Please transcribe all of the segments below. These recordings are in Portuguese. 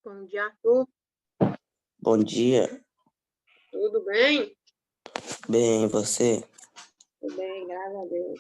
Bom dia, Arthur. Bom dia. Tudo bem? Bem, e você? Tudo bem, graças a Deus.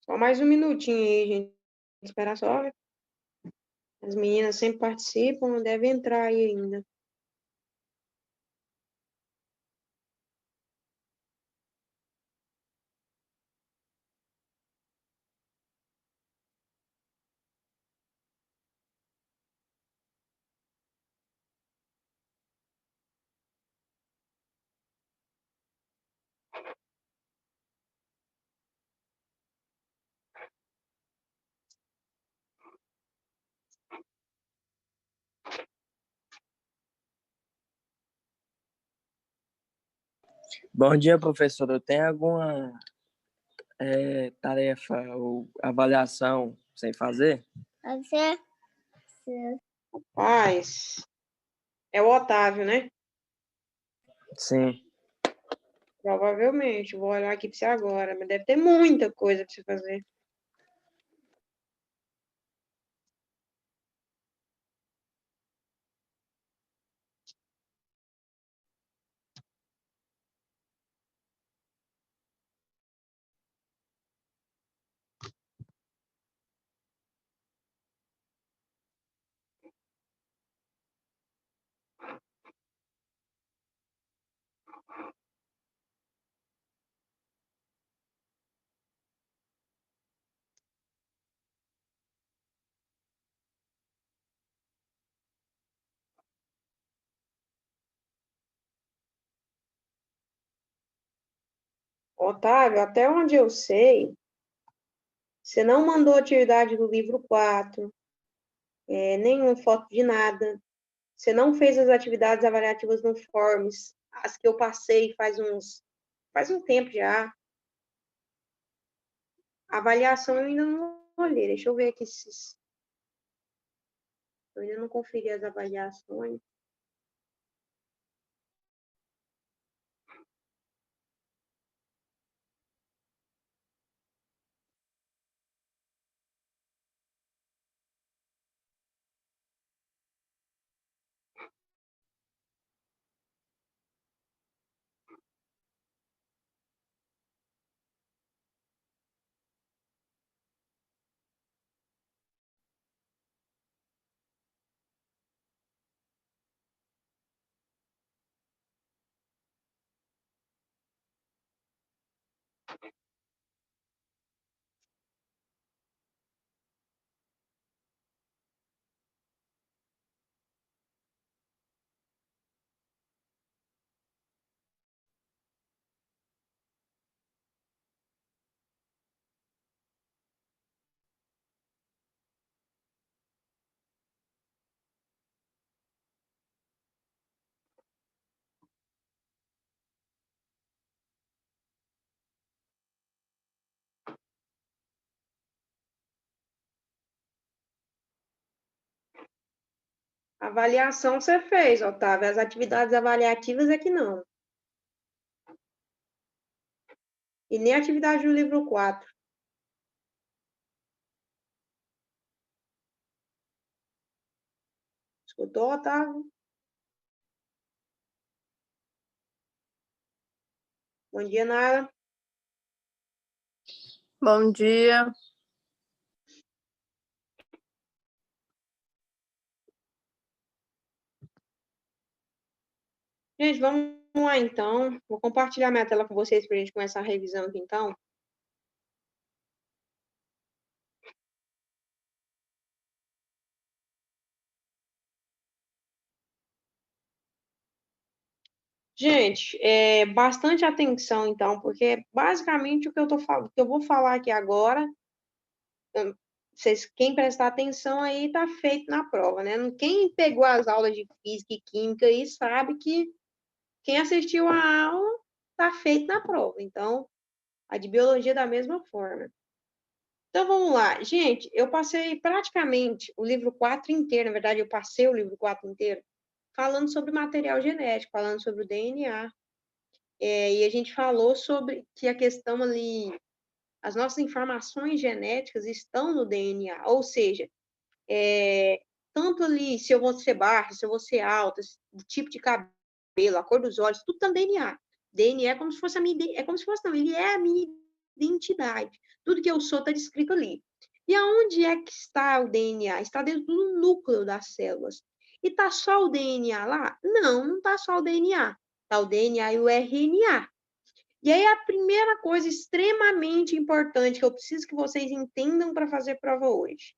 Só mais um minutinho aí, gente. Esperar só. As meninas sempre participam, devem entrar aí ainda. Bom dia, professor. Tem alguma tarefa ou avaliação sem fazer? Paz. É o Otávio, né? Sim. Provavelmente. Vou olhar aqui para você agora, mas deve ter muita coisa para você fazer. Otávio, até onde eu sei, você não mandou atividade do livro 4, nenhuma foto de nada. Você não fez as atividades avaliativas no Forms, as que eu passei faz um tempo já. A avaliação eu ainda não olhei. Deixa eu ver aqui se eu ainda não conferi as avaliações. Avaliação você fez, Otávio. As atividades avaliativas é que não. E nem a atividade do livro 4. Escutou, Otávio? Bom dia, Nara. Bom dia. Gente, vamos lá, então. Vou compartilhar minha tela com vocês para a gente começar a revisão aqui, então. Gente, bastante atenção, então, porque basicamente o que eu vou falar aqui agora, quem prestar atenção aí está feito na prova, né? Quem pegou as aulas de física e química aí sabe que quem assistiu a aula está feito na prova. Então, a de biologia da mesma forma. Então, vamos lá. Gente, eu passei praticamente o livro 4 inteiro, na verdade, eu passei o livro 4 inteiro, falando sobre material genético, falando sobre o DNA. E a gente falou sobre que a questão ali, as nossas informações genéticas estão no DNA, ou seja, tanto ali se eu vou ser baixa, se eu vou ser alta, o tipo de cabelo, a cor dos olhos, tudo está no DNA. DNA é como se fosse a minha, é como se fosse, não, ele é a minha identidade. Tudo que eu sou está descrito ali. E aonde é que está o DNA? Está dentro do núcleo das células. E está só o DNA lá? Não, não está só o DNA. Está o DNA e o RNA. E aí, a primeira coisa extremamente importante que eu preciso que vocês entendam para fazer prova hoje.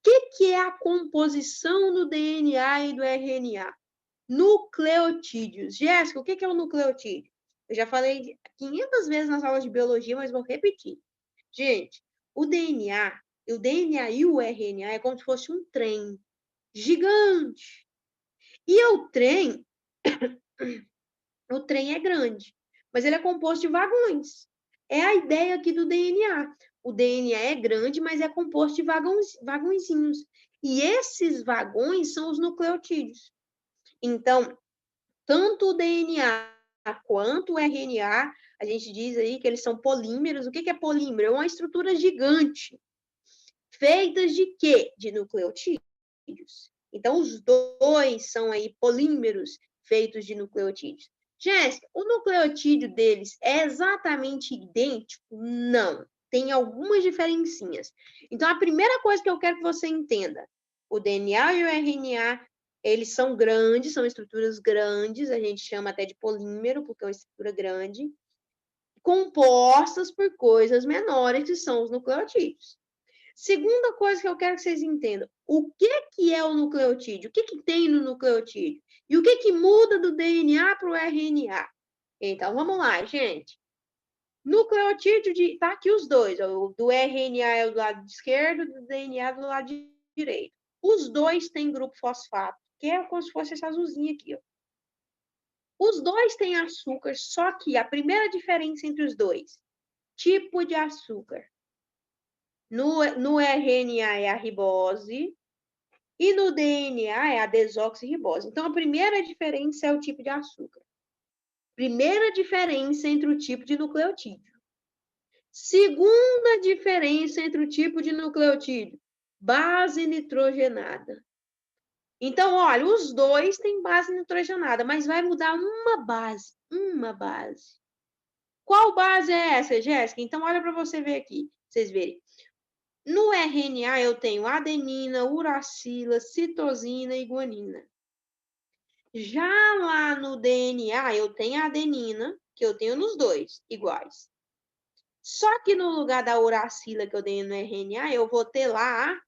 O que é a composição do DNA e do RNA? Nucleotídeos. Jéssica, o que é o nucleotídeo? Eu já falei 500 vezes nas aulas de biologia, mas vou repetir. Gente, o DNA e o RNA é como se fosse um trem gigante. E o trem é grande, mas ele é composto de vagões. É a ideia aqui do DNA. O DNA é grande, mas é composto de vagõezinhos. E esses vagões são os nucleotídeos. Então, tanto o DNA quanto o RNA, a gente diz aí que eles são polímeros. O que é polímero? É uma estrutura gigante. Feitas de quê? De nucleotídeos. Então, os dois são aí polímeros feitos de nucleotídeos. Jéssica, o nucleotídeo deles é exatamente idêntico? Não. Tem algumas diferencinhas. Então, a primeira coisa que eu quero que você entenda, o DNA e o RNA, eles são grandes, são estruturas grandes, a gente chama até de polímero, porque é uma estrutura grande, compostas por coisas menores, que são os nucleotídeos. Segunda coisa que eu quero que vocês entendam, o que é o nucleotídeo? O que tem no nucleotídeo? E o que muda do DNA para o RNA? Então, vamos lá, gente. Nucleotídeo, tá aqui os dois, o do RNA é do lado esquerdo, do DNA do lado direito. Os dois têm grupo fosfato, que é como se fosse essa azulzinha aqui, ó. Os dois têm açúcar, só que a primeira diferença entre os dois, tipo de açúcar. No RNA é a ribose e no DNA é a desoxirribose. Então, a primeira diferença é o tipo de açúcar. Primeira diferença entre o tipo de nucleotídeo. Segunda diferença entre o tipo de nucleotídeo, base nitrogenada. Então, olha, os dois têm base nitrogenada, mas vai mudar uma base. Qual base é essa, Jéssica? Então, olha para você ver aqui, vocês verem. No RNA, eu tenho adenina, uracila, citosina e guanina. Já lá no DNA, eu tenho a adenina, que eu tenho nos dois, iguais. Só que no lugar da uracila que eu dei no RNA, eu vou ter lá a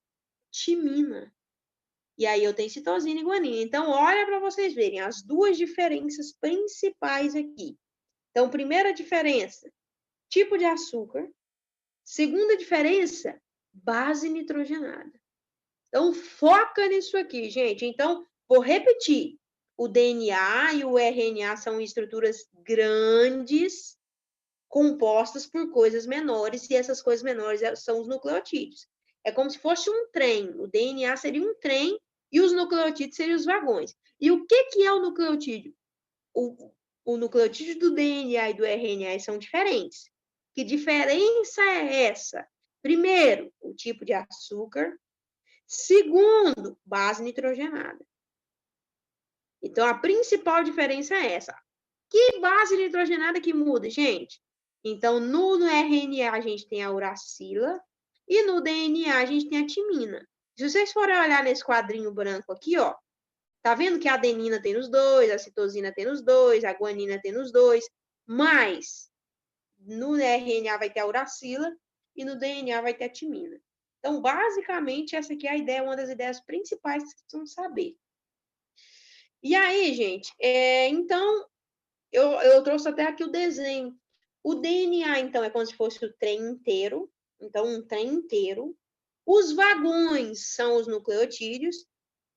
timina. E aí eu tenho citosina e guanina. Então, olha para vocês verem as duas diferenças principais aqui. Então, primeira diferença, tipo de açúcar. Segunda diferença, base nitrogenada. Então, foca nisso aqui, gente. Então, vou repetir. O DNA e o RNA são estruturas grandes, compostas por coisas menores, e essas coisas menores são os nucleotídeos. É como se fosse um trem. O DNA seria um trem e os nucleotídeos seriam os vagões. E o que é o nucleotídeo? O nucleotídeo do DNA e do RNA são diferentes. Que diferença é essa? Primeiro, o tipo de açúcar. Segundo, base nitrogenada. Então, a principal diferença é essa. Que base nitrogenada que muda, gente? Então, no RNA a gente tem a uracila e no DNA a gente tem a timina. Se vocês forem olhar nesse quadrinho branco aqui, ó, tá vendo que a adenina tem nos dois, a citosina tem nos dois, a guanina tem nos dois, mas no RNA vai ter a uracila e no DNA vai ter a timina. Então, basicamente, essa aqui é a ideia, uma das ideias principais que vocês precisam saber. E aí, gente, então, eu trouxe até aqui o desenho. O DNA, então, é como se fosse o trem inteiro. Então, um trem inteiro. Os vagões são os nucleotídeos.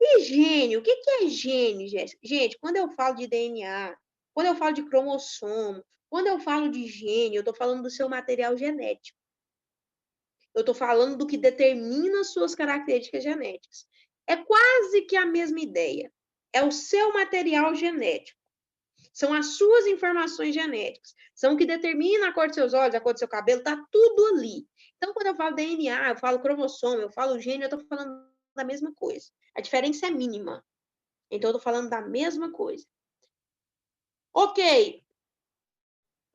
E gene, o que é gene, Jéssica? Gente, quando eu falo de DNA, quando eu falo de cromossomo, quando eu falo de gene, eu estou falando do seu material genético. Eu estou falando do que determina suas características genéticas. É quase que a mesma ideia. É o seu material genético. São as suas informações genéticas. São o que determina a cor dos seus olhos, a cor do seu cabelo, tá tudo ali. Então, quando eu falo DNA, eu falo cromossomo, eu falo gene, eu estou falando da mesma coisa. A diferença é mínima. Então, eu estou falando da mesma coisa. Ok.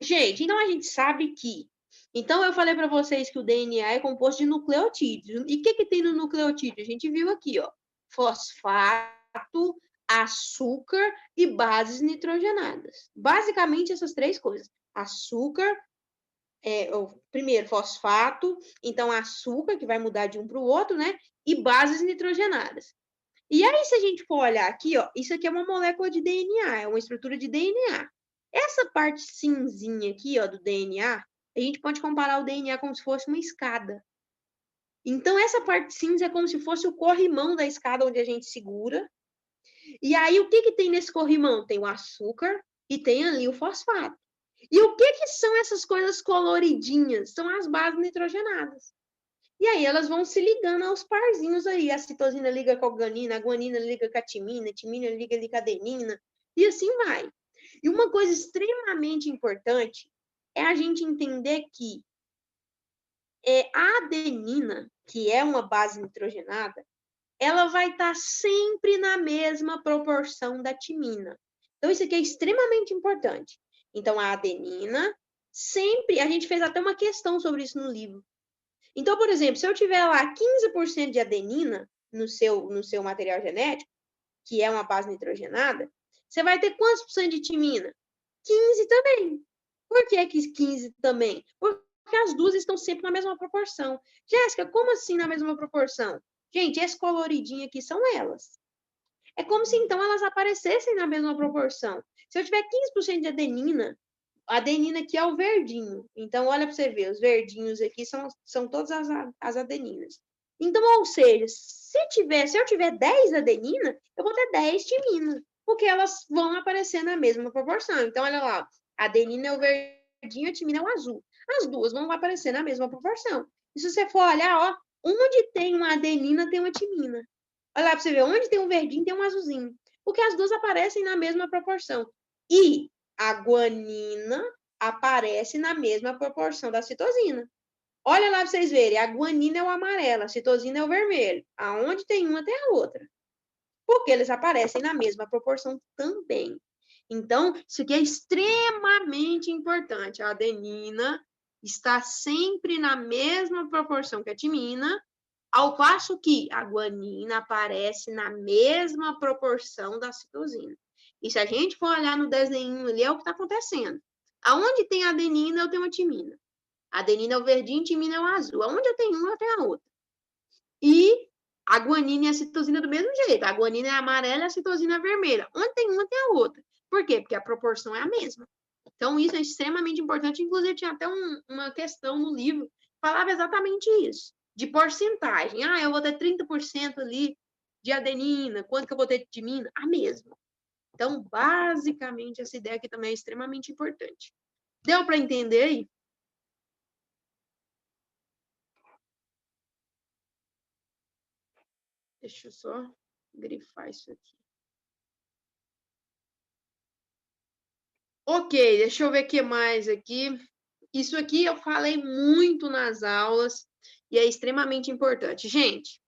Gente, então a gente sabe que... Então, eu falei para vocês que o DNA é composto de nucleotídeos. E o que tem no nucleotídeo? A gente viu aqui, ó. Fosfato, açúcar e bases nitrogenadas. Basicamente, essas três coisas. Açúcar, primeiro, fosfato, então açúcar, que vai mudar de um para o outro, né? E bases nitrogenadas. E aí, se a gente for olhar aqui, ó, isso aqui é uma molécula de DNA, é uma estrutura de DNA. Essa parte cinzinha aqui, ó, do DNA, a gente pode comparar o DNA como se fosse uma escada. Então, essa parte cinza é como se fosse o corrimão da escada onde a gente segura. E aí, o que tem nesse corrimão? Tem o açúcar e tem ali o fosfato. E o que são essas coisas coloridinhas? São as bases nitrogenadas. E aí elas vão se ligando aos parzinhos aí. A citosina liga com a guanina liga com a timina liga ali com a adenina, e assim vai. E uma coisa extremamente importante é a gente entender que a adenina, que é uma base nitrogenada, ela vai estar sempre na mesma proporção da timina. Então, isso aqui é extremamente importante. Então, a adenina sempre... A gente fez até uma questão sobre isso no livro. Então, por exemplo, se eu tiver lá 15% de adenina no seu material genético, que é uma base nitrogenada, você vai ter quantos por cento de timina? 15 também. Por que 15 também? Porque as duas estão sempre na mesma proporção. Jéssica, como assim na mesma proporção? Gente, esse coloridinho aqui são elas. É como se, então, elas aparecessem na mesma proporção. Se eu tiver 15% de adenina, a adenina aqui é o verdinho. Então, olha para você ver, os verdinhos aqui são todas as adeninas. Então, ou seja, se eu tiver 10 adenina, eu vou ter 10 timina, porque elas vão aparecer na mesma proporção. Então, olha lá, a adenina é o verdinho, a timina é o azul. As duas vão aparecer na mesma proporção. E se você for olhar, ó, onde tem uma adenina, tem uma timina. Olha lá para você ver, onde tem um verdinho, tem um azulzinho. Porque as duas aparecem na mesma proporção. E a guanina aparece na mesma proporção da citosina. Olha lá para vocês verem, a guanina é o amarelo, a citosina é o vermelho. Aonde tem uma, tem a outra. Porque eles aparecem na mesma proporção também. Então, isso aqui é extremamente importante. A adenina está sempre na mesma proporção que a timina, ao passo que a guanina aparece na mesma proporção da citosina. E se a gente for olhar no desenho ali, é o que está acontecendo. Aonde tem a adenina, eu tenho a timina. A adenina é o verdinho, timina é o azul. Onde eu tenho uma, eu tenho a outra. E a guanina e a citosina do mesmo jeito. A guanina é amarela e a citosina é vermelha. Onde tem uma, tem a outra. Por quê? Porque a proporção é a mesma. Então, isso é extremamente importante. Inclusive, tinha até uma questão no livro que falava exatamente isso, de porcentagem. Ah, eu vou ter 30% ali de adenina, quanto que eu vou ter de timina? A mesma. Então, basicamente, essa ideia aqui também é extremamente importante. Deu para entender aí? Deixa eu só grifar isso aqui. Ok, deixa eu ver o que mais aqui. Isso aqui eu falei muito nas aulas e é extremamente importante. Gente,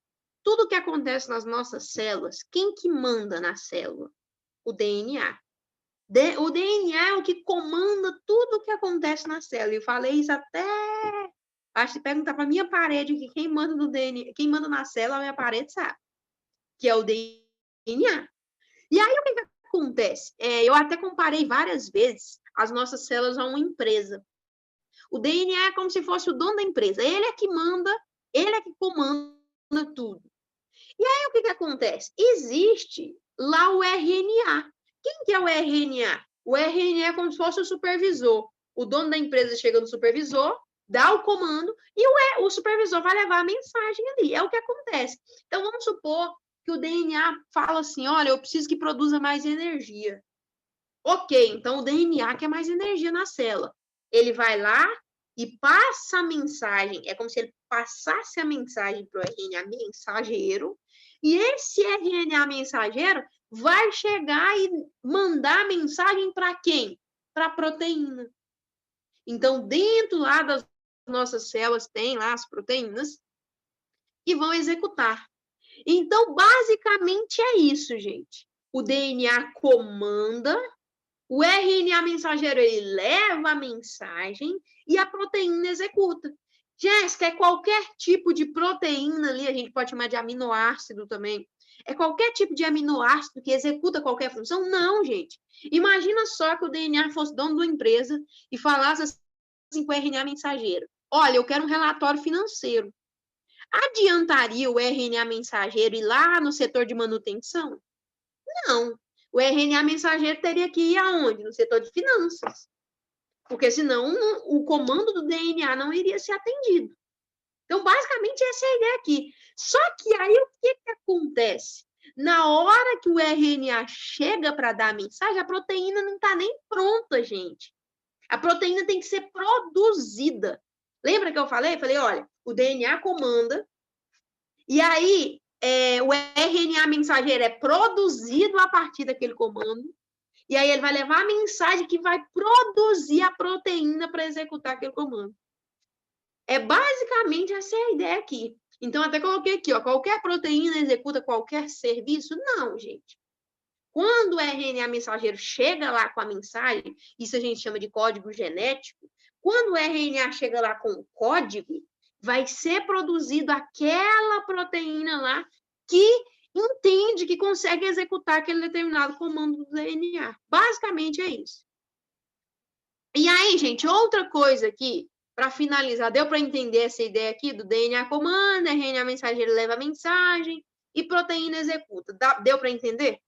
tudo que acontece nas nossas células, quem que manda na célula? O DNA. O DNA é o que comanda tudo o que acontece na célula. Eu falei isso até... Acho que perguntar para minha parede aqui, quem manda no DNA, quem manda na célula, a minha parede sabe. Que é o DNA. E aí, o que acontece? Eu até comparei várias vezes as nossas células a uma empresa. O DNA é como se fosse o dono da empresa. Ele é que manda, ele é que comanda tudo. E aí, o que acontece? Existe lá o RNA. Quem que é o RNA? O RNA é como se fosse o supervisor. O dono da empresa chega no supervisor, dá o comando e o supervisor vai levar a mensagem ali. É o que acontece. Então, vamos supor que o DNA fala assim, olha, eu preciso que produza mais energia. Ok, então o DNA quer mais energia na célula. Ele vai lá e passa a mensagem, é como se ele passasse a mensagem para o RNA mensageiro, e esse RNA mensageiro vai chegar e mandar a mensagem para quem? Para a proteína. Então, dentro lá das nossas células, tem lá as proteínas que vão executar. Então, basicamente é isso, gente. O DNA comanda, o RNA mensageiro ele leva a mensagem e a proteína executa. Jéssica, é qualquer tipo de proteína ali, a gente pode chamar de aminoácido também. É qualquer tipo de aminoácido que executa qualquer função? Não, gente. Imagina só que o DNA fosse dono de uma empresa e falasse assim com o RNA mensageiro. Olha, eu quero um relatório financeiro. Adiantaria o RNA mensageiro ir lá no setor de manutenção? Não. O RNA mensageiro teria que ir aonde? No setor de finanças. Porque senão o comando do DNA não iria ser atendido. Então, basicamente, essa é a ideia aqui. Só que aí o que acontece? Na hora que o RNA chega para dar a mensagem, a proteína não está nem pronta, gente. A proteína tem que ser produzida. Lembra que eu falei? Falei, olha, o DNA comanda, e aí o RNA mensageiro é produzido a partir daquele comando, e aí ele vai levar a mensagem que vai produzir a proteína para executar aquele comando. É basicamente essa é a ideia aqui. Então, até coloquei aqui, ó, qualquer proteína executa qualquer serviço? Não, gente. Quando o RNA mensageiro chega lá com a mensagem, isso a gente chama de código genético, quando o RNA chega lá com o código, vai ser produzido aquela proteína lá que entende que consegue executar aquele determinado comando do DNA. Basicamente é isso. E aí, gente, outra coisa aqui, para finalizar, deu para entender essa ideia aqui do DNA comanda, RNA mensageiro leva a mensagem e proteína executa. Deu para entender?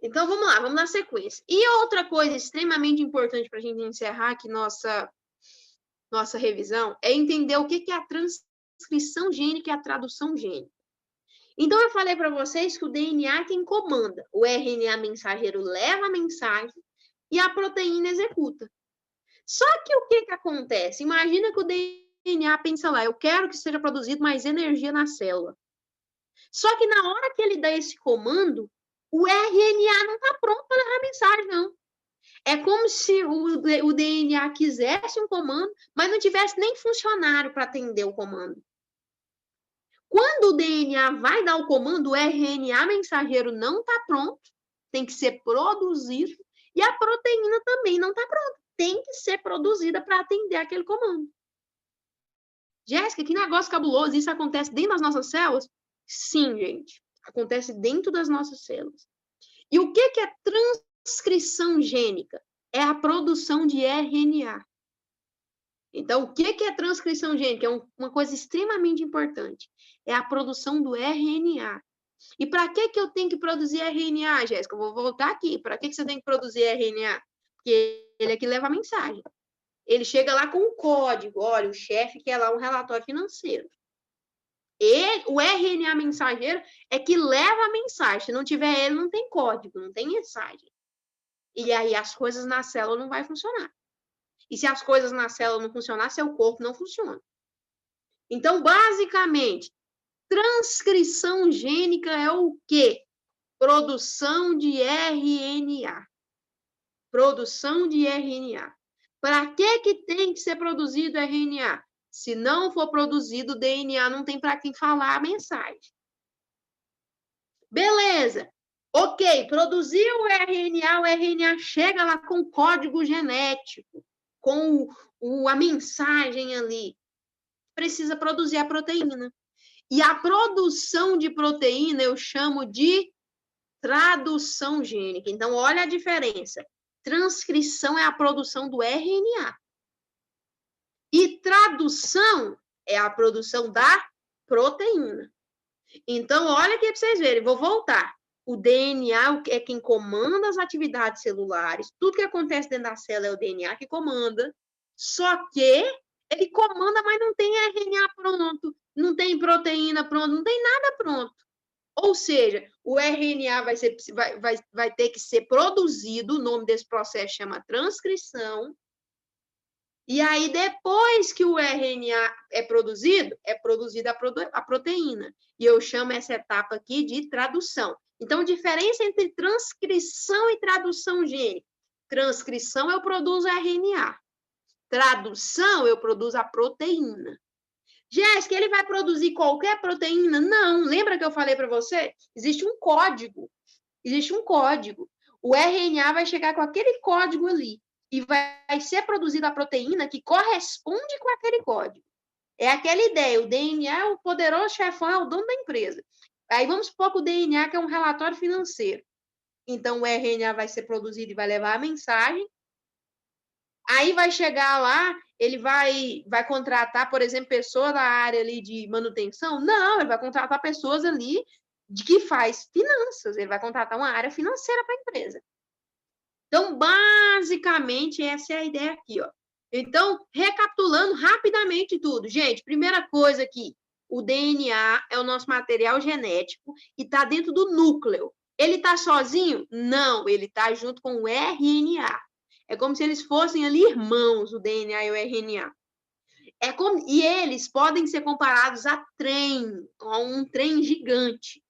Então, vamos lá, vamos na sequência. E outra coisa extremamente importante para a gente encerrar aqui nossa revisão é entender o que é a transcrição gênica e a tradução gênica. Então, eu falei para vocês que o DNA é quem comanda. O RNA mensageiro leva a mensagem e a proteína executa. Só que o que acontece? Imagina que o DNA pensa lá, eu quero que seja produzido mais energia na célula. Só que na hora que ele dá esse comando, o RNA não está pronto para levar a mensagem, não. É como se o DNA quisesse um comando, mas não tivesse nem funcionário para atender o comando. Quando o DNA vai dar o comando, o RNA mensageiro não está pronto, tem que ser produzido, e a proteína também não está pronta, tem que ser produzida para atender aquele comando. Jéssica, que negócio cabuloso, isso acontece dentro das nossas células? Sim, gente, acontece dentro das nossas células. E o que é transcrição gênica? é a produção de RNA. Então, o que é transcrição gênica? É uma coisa extremamente importante. É a produção do RNA. E para que eu tenho que produzir RNA, Jéssica? Eu vou voltar aqui. Para que você tem que produzir RNA? Porque ele é que leva a mensagem. Ele chega lá com um código. Olha, o chefe quer lá um relatório financeiro. O RNA mensageiro é que leva a mensagem. Se não tiver ele, não tem código, não tem mensagem. E aí as coisas na célula não vai funcionar. E se as coisas na célula não funcionar, seu corpo não funciona. Então, basicamente, transcrição gênica é o quê? Produção de RNA. Produção de RNA. Para que tem que ser produzido RNA? Se não for produzido DNA, não tem para quem falar a mensagem. Beleza. Ok, produziu o RNA chega lá com código genético, com a mensagem ali. Precisa produzir a proteína. E a produção de proteína eu chamo de tradução gênica. Então, olha a diferença. Transcrição é a produção do RNA. E tradução é a produção da proteína. Então, olha aqui para vocês verem. Vou voltar. O DNA é quem comanda as atividades celulares. Tudo que acontece dentro da célula é o DNA que comanda. Só que ele comanda, mas não tem RNA pronto, não tem proteína pronta, não tem nada pronto. Ou seja, o RNA vai ter que ser produzido, o nome desse processo chama transcrição. E aí, depois que o RNA é produzida a proteína. E eu chamo essa etapa aqui de tradução. Então, diferença entre transcrição e tradução gênica. Transcrição, eu produzo RNA. Tradução, eu produzo a proteína. Jéssica, ele vai produzir qualquer proteína? Não. Lembra que eu falei para você? Existe um código. Existe um código. O RNA vai chegar com aquele código ali. E vai ser produzida a proteína que corresponde com aquele código. É aquela ideia. O DNA é o poderoso chefão, é o dono da empresa. Aí vamos supor que o DNA que é um relatório financeiro. Então, o RNA vai ser produzido e vai levar a mensagem. Aí vai chegar lá, ele vai contratar, por exemplo, pessoas da área ali de manutenção? Não, ele vai contratar pessoas ali que faz finanças. Ele vai contratar uma área financeira para a empresa. Então, basicamente, essa é a ideia aqui, ó. Então, recapitulando rapidamente tudo. Gente, primeira coisa aqui, o DNA é o nosso material genético e está dentro do núcleo. Ele está sozinho? Não, ele está junto com o RNA. É como se eles fossem ali irmãos, o DNA e o RNA. E eles podem ser comparados a um trem gigante.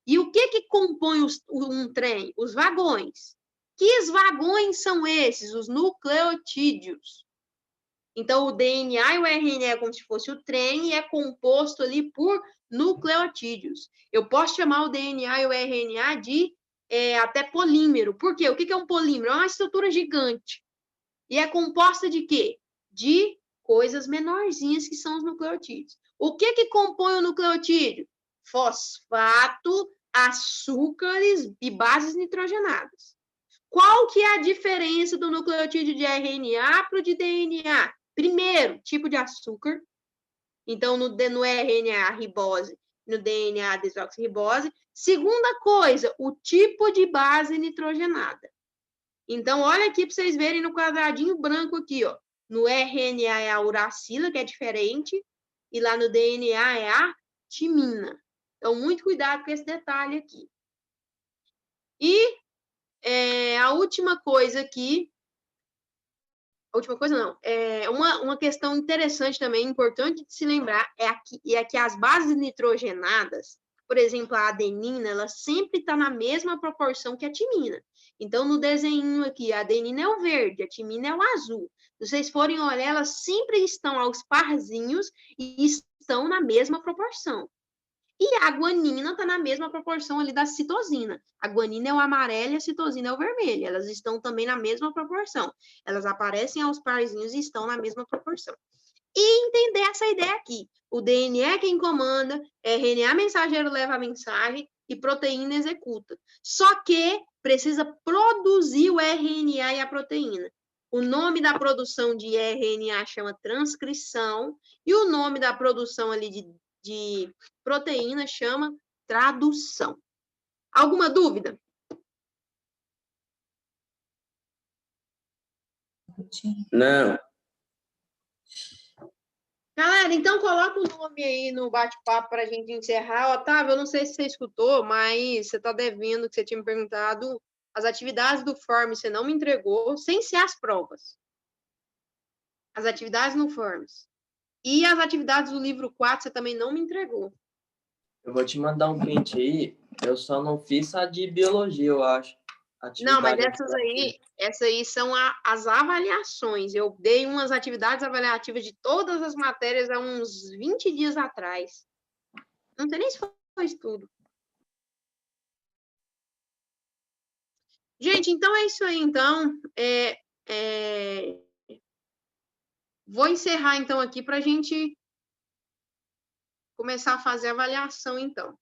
E o que compõe um trem? Os vagões. Que vagões são esses? Os nucleotídeos. Então, o DNA e o RNA é como se fosse o trem e é composto ali por nucleotídeos. Eu posso chamar o DNA e o RNA de até polímero. Por quê? O que é um polímero? É uma estrutura gigante. E é composta de quê? De coisas menorzinhas que são os nucleotídeos. O que compõe o nucleotídeo? Fosfato, açúcares e bases nitrogenadas. Qual que é a diferença do nucleotídeo de RNA para o de DNA? Primeiro, tipo de açúcar. Então, no RNA, a ribose, no DNA, a desoxirribose. Segunda coisa, o tipo de base nitrogenada. Então, olha aqui para vocês verem no quadradinho branco aqui, ó. No RNA é a uracila, que é diferente, e lá no DNA é a timina. Então, muito cuidado com esse detalhe aqui. E a última coisa aqui, uma questão interessante também, importante de se lembrar, é que as bases nitrogenadas, por exemplo, a adenina, ela sempre está na mesma proporção que a timina. Então, no desenho aqui, a adenina é o verde, a timina é o azul. Se vocês forem olhar, elas sempre estão aos parzinhos e estão na mesma proporção. E a guanina está na mesma proporção ali da citosina. A guanina é o amarelo e a citosina é o vermelho. Elas estão também na mesma proporção. Elas aparecem aos parzinhos e estão na mesma proporção. E entender essa ideia aqui. O DNA é quem comanda, RNA mensageiro leva a mensagem, e proteína executa. Só que precisa produzir o RNA e a proteína. O nome da produção de RNA chama transcrição e o nome da produção ali de proteína chama tradução. Alguma dúvida? Não. Galera, então coloca o nome aí no bate-papo para a gente encerrar. Otávio, eu não sei se você escutou, mas você está devendo, que você tinha me perguntado, as atividades do Forms você não me entregou, sem ser as provas. As atividades no Forms. E as atividades do livro 4 você também não me entregou. Eu vou te mandar um print aí. Eu só não fiz a de biologia, eu acho. Não, mas Atividade essas aí são as avaliações. Eu dei umas atividades avaliativas de todas as matérias há uns 20 dias atrás. Não sei nem se foi isso tudo. Gente, então é isso aí, então. Vou encerrar, então, aqui para a gente começar a fazer a avaliação, então.